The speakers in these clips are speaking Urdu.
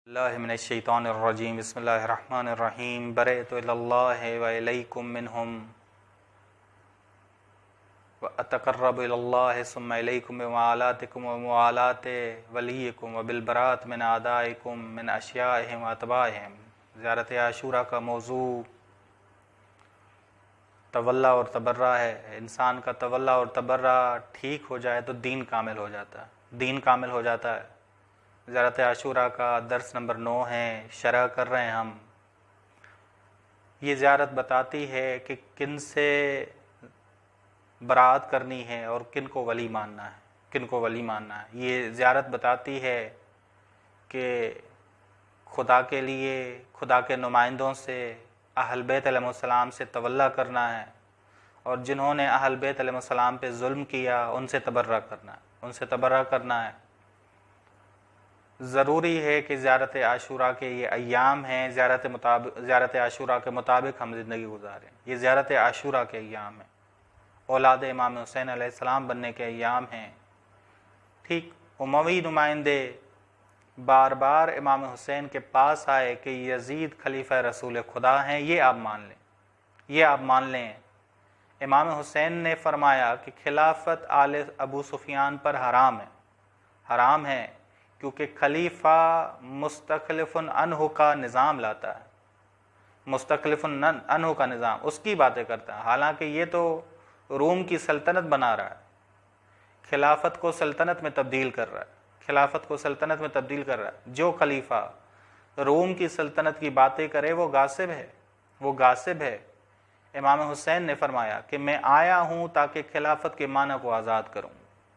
اللہ من الشیطان الرجیم بسم اللہ الرحمن الرحیم برئت الی اللہ و الیکم منہم و اتقرب الی اللہ ثم الیکم بموالاتکم و موالات ولیکم و بالبراءۃ من اعدائکم من اشیائہم و اتباعہم۔ زیارت عاشوراء کا موضوع تولا اور تبرہ ہے۔ انسان کا تولا اور تبرہ ٹھیک ہو جائے تو دین کامل ہو جاتا ہے، دین کامل ہو جاتا ہے۔ زیارت عاشوراء کا درس نمبر 9 ہے، شرح کر رہے ہیں ہم۔ یہ زیارت بتاتی ہے کہ کن سے برات کرنی ہے اور کن کو ولی ماننا ہے، کن کو ولی ماننا ہے۔ یہ زیارت بتاتی ہے کہ خدا کے لیے، خدا کے نمائندوں سے، اہل بیت علیہ السلام سے تولا کرنا ہے، اور جنہوں نے اہل بیت علیہ السلام پہ ظلم کیا ان سے تبرہ کرنا ہے، ان سے تبرہ کرنا ہے۔ ضروری ہے کہ زیارت عاشوراء کے یہ ایام ہیں، زیارت عاشوراء کے مطابق ہم زندگی گزاریں۔ یہ زیارت عاشوراء کے ایام ہیں، اولاد امام حسین علیہ السلام بننے کے ایام ہیں۔ ٹھیک اموی نمائندے بار بار امام حسین کے پاس آئے کہ یزید خلیفہ رسول خدا ہیں، یہ آپ مان لیں، یہ آپ مان لیں۔ امام حسین نے فرمایا کہ خلافت آل ابو سفیان پر حرام ہے، حرام ہے، کیونکہ خلیفہ مستخلف عنہ کا نظام لاتا ہے، مستخلف عنہ کا نظام، اس کی باتیں کرتا ہے۔ حالانکہ یہ تو روم کی سلطنت بنا رہا ہے، خلافت کو سلطنت میں تبدیل کر رہا ہے، خلافت کو سلطنت میں تبدیل کر رہا ہے۔ جو خلیفہ روم کی سلطنت کی باتیں کرے وہ غاصب ہے، وہ غاصب ہے۔ امام حسین نے فرمایا کہ میں آیا ہوں تاکہ خلافت کے معنی کو آزاد کروں،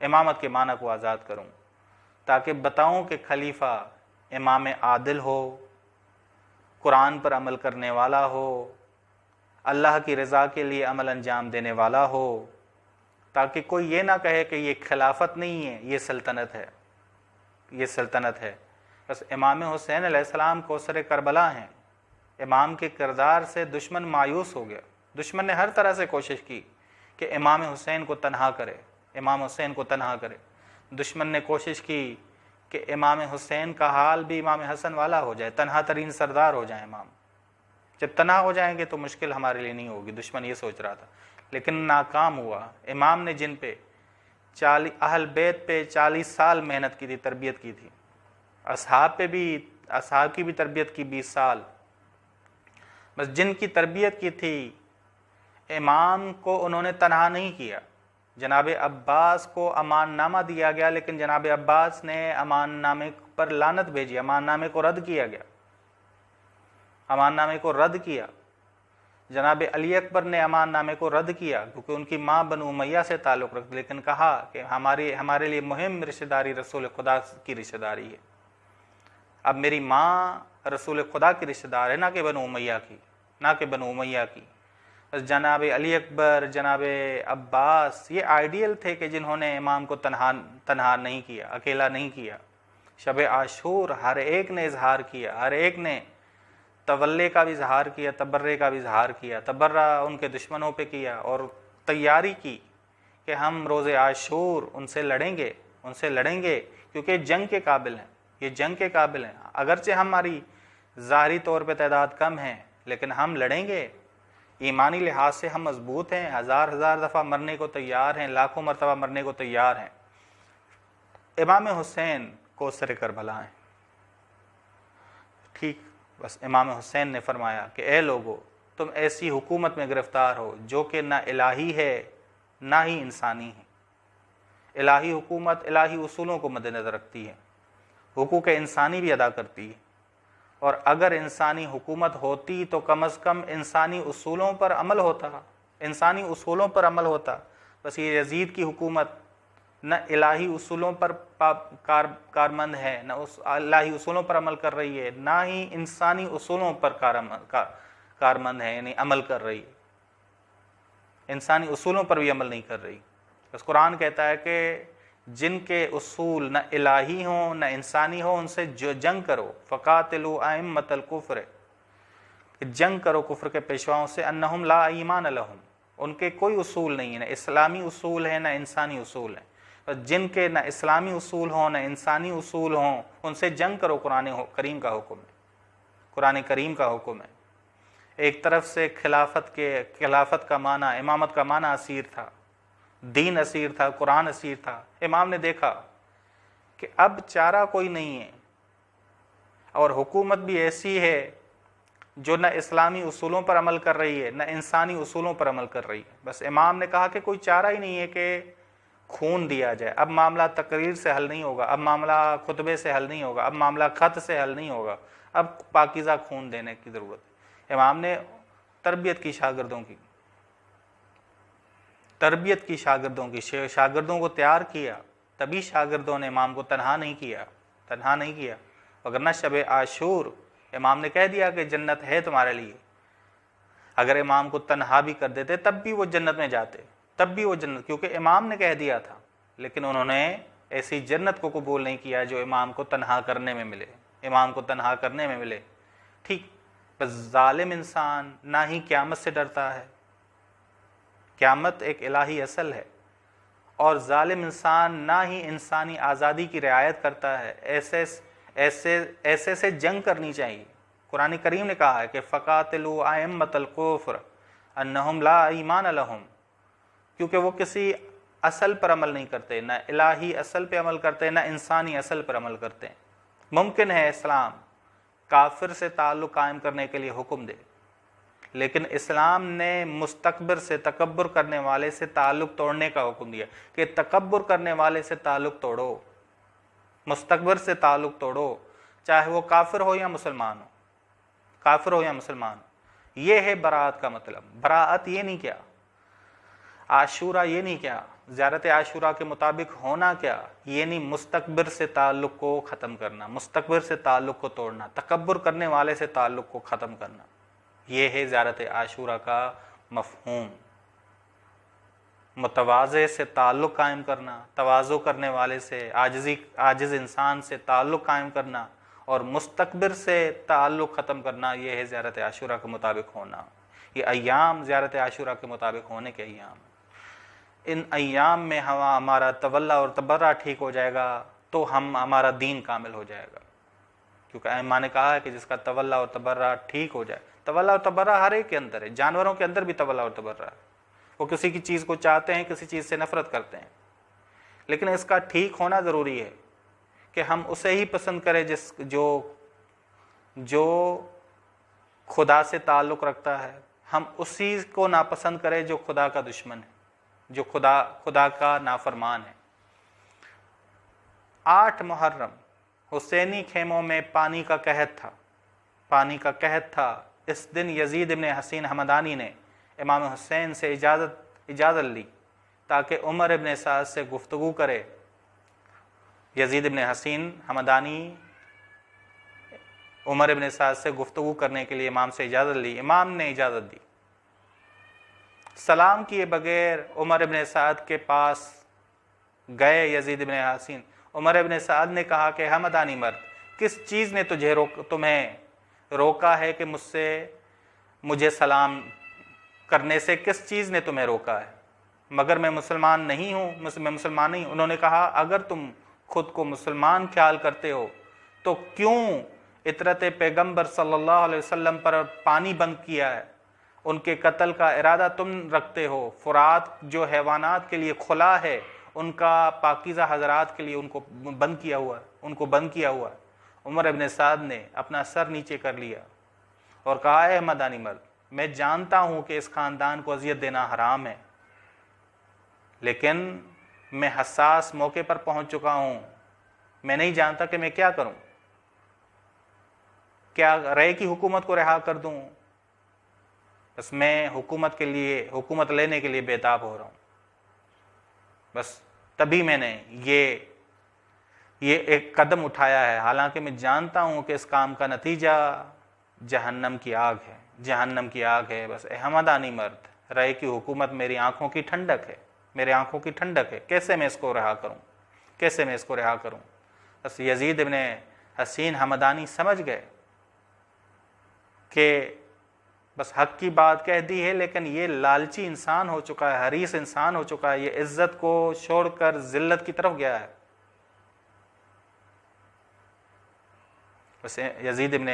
امامت کے معنی کو آزاد کروں، تاکہ بتاؤں کہ خلیفہ امام عادل ہو، قرآن پر عمل کرنے والا ہو، اللہ کی رضا کے لیے عمل انجام دینے والا ہو، تاکہ کوئی یہ نہ کہے کہ یہ خلافت نہیں ہے، یہ سلطنت ہے، یہ سلطنت ہے۔ بس امام حسین علیہ السلام کوثر کربلا ہیں۔ امام کے کردار سے دشمن مایوس ہو گیا، دشمن نے ہر طرح سے کوشش کی کہ امام حسین کو تنہا کرے، امام حسین کو تنہا کرے۔ دشمن نے کوشش کی کہ امام حسین کا حال بھی امام حسن والا ہو جائے، تنہا ترین سردار ہو جائیں امام۔ جب تنہا ہو جائیں گے تو مشکل ہمارے لیے نہیں ہوگی، دشمن یہ سوچ رہا تھا، لیکن ناکام ہوا۔ امام نے جن پہ اہل بیت پہ 40 سال محنت کی تھی، تربیت کی تھی، اصحاب پہ بھی، اصحاب کی بھی تربیت کی 20 سال، بس جن کی تربیت کی تھی امام کو انہوں نے تنہا نہیں کیا۔ جناب عباس کو امان نامہ دیا گیا، لیکن جناب عباس نے امان نامے پر لعنت بھیجی، امان نامے کو رد کیا گیا، امان نامے کو رد کیا۔ جناب علی اکبر نے امان نامے کو رد کیا کیونکہ ان کی ماں بنو امیہ سے تعلق رکھتی، لیکن کہا کہ ہمارے لیے مہم رشتہ داری رسول خدا کی رشتہ داری ہے۔ اب میری ماں رسول خدا کی رشتہ دار ہے، نہ کہ بنو امیہ کی، نہ کہ بنو امیہ کی۔ جناب علی اکبر، جناب عباس یہ آئیڈیل تھے کہ جنہوں نے امام کو تنہا نہیں کیا، اکیلا نہیں کیا۔ شب عاشور ہر ایک نے اظہار کیا، ہر ایک نے تولے کا بھی اظہار کیا، تبرے کا بھی اظہار کیا، تبرہ ان کے دشمنوں پہ کیا، اور تیاری کی کہ ہم روز عاشور ان سے لڑیں گے، ان سے لڑیں گے، کیونکہ جنگ کے قابل ہیں، یہ جنگ کے قابل ہیں۔ اگرچہ ہماری ظاہری طور پہ تعداد کم ہے، لیکن ہم لڑیں گے۔ ایمانی لحاظ سے ہم مضبوط ہیں، ہزار دفعہ مرنے کو تیار ہیں، لاکھوں مرتبہ مرنے کو تیار ہیں۔ امام حسین کوثر کربلا ہیں، ٹھیک۔ بس امام حسین نے فرمایا کہ اے لوگو، تم ایسی حکومت میں گرفتار ہو جو کہ نہ الہی ہے نہ ہی انسانی ہے۔ الہی حکومت الہی اصولوں کو مد نظر رکھتی ہے، حقوق انسانی بھی ادا کرتی ہے، اور اگر انسانی حکومت ہوتی تو کم از کم انسانی اصولوں پر عمل ہوتا، انسانی اصولوں پر عمل ہوتا۔ بس یہ یزید کی حکومت نہ الہی اصولوں پر کارمند ہے، نہ الہی اصولوں پر عمل کر رہی ہے، نہ ہی انسانی اصولوں پر کارمند ہے، یعنی عمل کر رہی ہے، انسانی اصولوں پر بھی عمل نہیں کر رہی۔ بس قرآن کہتا ہے کہ جن کے اصول نہ الہی ہوں نہ انسانی ہوں ان سے جو جنگ کرو، فقاتلوا ائمۃ الکفر، جنگ کرو کفر کے پیشواؤں سے، انہم لا ایمان لہم، ان کے کوئی اصول نہیں ہے، نہ اسلامی اصول ہے نہ انسانی اصول ہے۔ جن کے نہ اسلامی اصول ہوں نہ انسانی اصول ہوں ان سے جنگ کرو، قرآن کریم کا حکم ہے، قرآن کریم کا حکم ہے۔ ایک طرف سے خلافت کا معنی، امامت کا معنی اسیر تھا، دین اسیر تھا، قرآن اسیر تھا۔ امام نے دیکھا کہ اب چارہ کوئی نہیں ہے، اور حکومت بھی ایسی ہے جو نہ اسلامی اصولوں پر عمل کر رہی ہے نہ انسانی اصولوں پر عمل کر رہی ہے۔ بس امام نے کہا کہ کوئی چارہ ہی نہیں ہے کہ خون دیا جائے۔ اب معاملہ تقریر سے حل نہیں ہوگا، اب معاملہ خطبے سے حل نہیں ہوگا، اب معاملہ خط سے حل نہیں ہوگا، اب پاکیزہ خون دینے کی ضرورت ہے۔ امام نے تربیت کی شاگردوں کی شاگردوں کو تیار کیا، تبھی شاگردوں نے امام کو تنہا نہیں کیا۔ وگرنہ شب عاشور امام نے کہہ دیا کہ جنت ہے تمہارے لیے، اگر امام کو تنہا بھی کر دیتے تب بھی وہ جنت میں جاتے، کیونکہ امام نے کہہ دیا تھا۔ لیکن انہوں نے ایسی جنت کو قبول نہیں کیا جو امام کو تنہا کرنے میں ملے، ٹھیک۔ بس ظالم انسان نہ ہی قیامت سے ڈرتا ہے، قیامت ایک الہی اصل ہے، اور ظالم انسان نہ ہی انسانی آزادی کی رعایت کرتا ہے۔ ایسے سے جنگ کرنی چاہیے۔ قرآن کریم نے کہا ہے کہ فَقَاتِلُوا أَئِمَّةَ الْكُفْرِ أَنَّهُمْ لَا ایمان لَهُمْ، کیونکہ وہ کسی اصل پر عمل نہیں کرتے، نہ الہی اصل پہ عمل کرتے نہ انسانی اصل پر عمل کرتے ہیں۔ ممکن ہے اسلام کافر سے تعلق قائم کرنے کے لیے حکم دے، لیکن اسلام نے مستکبر سے، تکبر کرنے والے سے تعلق توڑنے کا حکم دیا کہ تکبر کرنے والے سے تعلق توڑو، مستکبر سے تعلق توڑو، چاہے وہ کافر ہو یا مسلمان یہ ہے براءت کا مطلب۔ براءت یہ نہیں کیا، عاشورہ یہ نہیں کیا، زیارت عاشورہ کے مطابق ہونا کیا، یہ نہیں مستکبر سے تعلق کو ختم کرنا، مستکبر سے تعلق کو توڑنا، تکبر کرنے والے سے تعلق کو ختم کرنا، یہ ہے زیارت عاشورہ کا مفہوم۔ متواضع سے تعلق قائم کرنا، تواضع کرنے والے سے، عاجز انسان سے تعلق قائم کرنا، اور مستکبر سے تعلق ختم کرنا، یہ ہے زیارت عاشورہ کے مطابق ہونا۔ یہ ایام زیارت عاشورہ کے مطابق ہونے کے ایام ہیں۔ ان ایام میں ہمارا تولا اور تبرہ ٹھیک ہو جائے گا تو ہمارا دین کامل ہو جائے گا، کیونکہ ائمہ نے کہا ہے کہ جس کا تولا اور تبرہ ٹھیک ہو جائے، تولا اور تبرہ ہر ایک کے اندر ہے، جانوروں کے اندر بھی تولا اور تبرہ ہے، وہ کسی کی چیز کو چاہتے ہیں، کسی چیز سے نفرت کرتے ہیں، لیکن اس کا ٹھیک ہونا ضروری ہے کہ ہم اسے ہی پسند کریں جو خدا سے تعلق رکھتا ہے، ہم اسی کو ناپسند کریں جو خدا کا دشمن ہے، جو خدا کا نافرمان ہے۔ 8 محرم حسینی خیموں میں پانی کا قحط تھا۔ اس دن یزید ابن حسین ہمدانی نے امام حسین سے اجازت لی تاکہ عمر ابن سعد سے گفتگو کرے۔ یزید ابن حسین ہمدانی عمر ابن سعد سے گفتگو کرنے کے لیے امام سے اجازت لی، امام نے اجازت دی۔ سلام کیے بغیر عمر ابن سعد کے پاس گئے یزید ابن حسین۔ عمر ابن سعد نے کہا کہ ہمدانی مرد، کس چیز نے تمہیں روکا ہے کہ مجھے سلام کرنے سے کس چیز نے تمہیں روکا ہے؟ مگر میں مسلمان نہیں ہوں۔ انہوں نے کہا اگر تم خود کو مسلمان خیال کرتے ہو تو کیوں عطرت پیغمبر صلی اللہ علیہ وسلم پر پانی بند کیا ہے؟ ان کے قتل کا ارادہ تم رکھتے ہو۔ فرات جو حیوانات کے لیے کھلا ہے، ان کا پاکیزہ حضرات کے لیے ان کو بند کیا ہوا ہے۔ عمر ابن سعد نے اپنا سر نیچے کر لیا اور کہا اے ہمدانی مرد، میں جانتا ہوں کہ اس خاندان کو اذیت دینا حرام ہے، لیکن میں حساس موقع پر پہنچ چکا ہوں، میں نہیں جانتا کہ میں کیا کروں، کیا رے کی حکومت کو رہا کر دوں؟ بس میں حکومت لینے کے لیے بےتاب ہو رہا ہوں۔ بس تبھی میں نے یہ ایک قدم اٹھایا ہے، حالانکہ میں جانتا ہوں کہ اس کام کا نتیجہ جہنم کی آگ ہے۔ بس اے ہمدانی مرد، رے کی حکومت میری آنکھوں کی ٹھنڈک ہے، کیسے میں اس کو رہا کروں؟ بس یزید ابن حسین ہمدانی سمجھ گئے کہ بس حق کی بات کہہ دی ہے، لیکن یہ لالچی انسان ہو چکا ہے، حریص انسان ہو چکا ہے، یہ عزت کو چھوڑ کر ذلت کی طرف گیا ہے۔ ویسے یزید ابن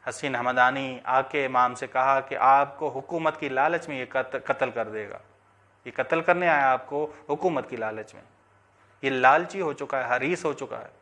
حسین ہمدانی آ کے امام سے کہا کہ آپ کو حکومت کی لالچ میں یہ قتل کر دے گا، یہ قتل کرنے آیا آپ کو حکومت کی لالچ میں، یہ لالچی ہو چکا ہے، حریص ہو چکا ہے۔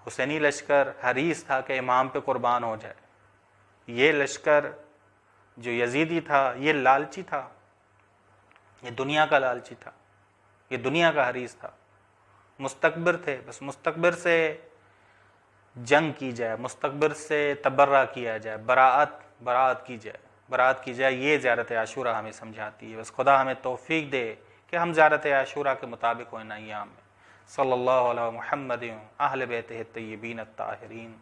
حسینی لشکر حریص تھا کہ امام پہ قربان ہو جائے، یہ لشکر جو یزیدی تھا یہ لالچی تھا، یہ دنیا کا لالچی تھا، یہ دنیا کا حریص تھا، مستکبر تھے، بس مستکبر سے جنگ کی جائے، مستکبر سے تبرہ کیا جائے، براعت کی جائے، یہ زیارت عاشوراء ہمیں سمجھاتی ہے۔ بس خدا ہمیں توفیق دے کہ ہم زیارت عاشوراء کے مطابق ہوئیں ان ایام میں۔ صلی اللہ علیہ محمد اہل بیتہ الطیبین الطاہرین۔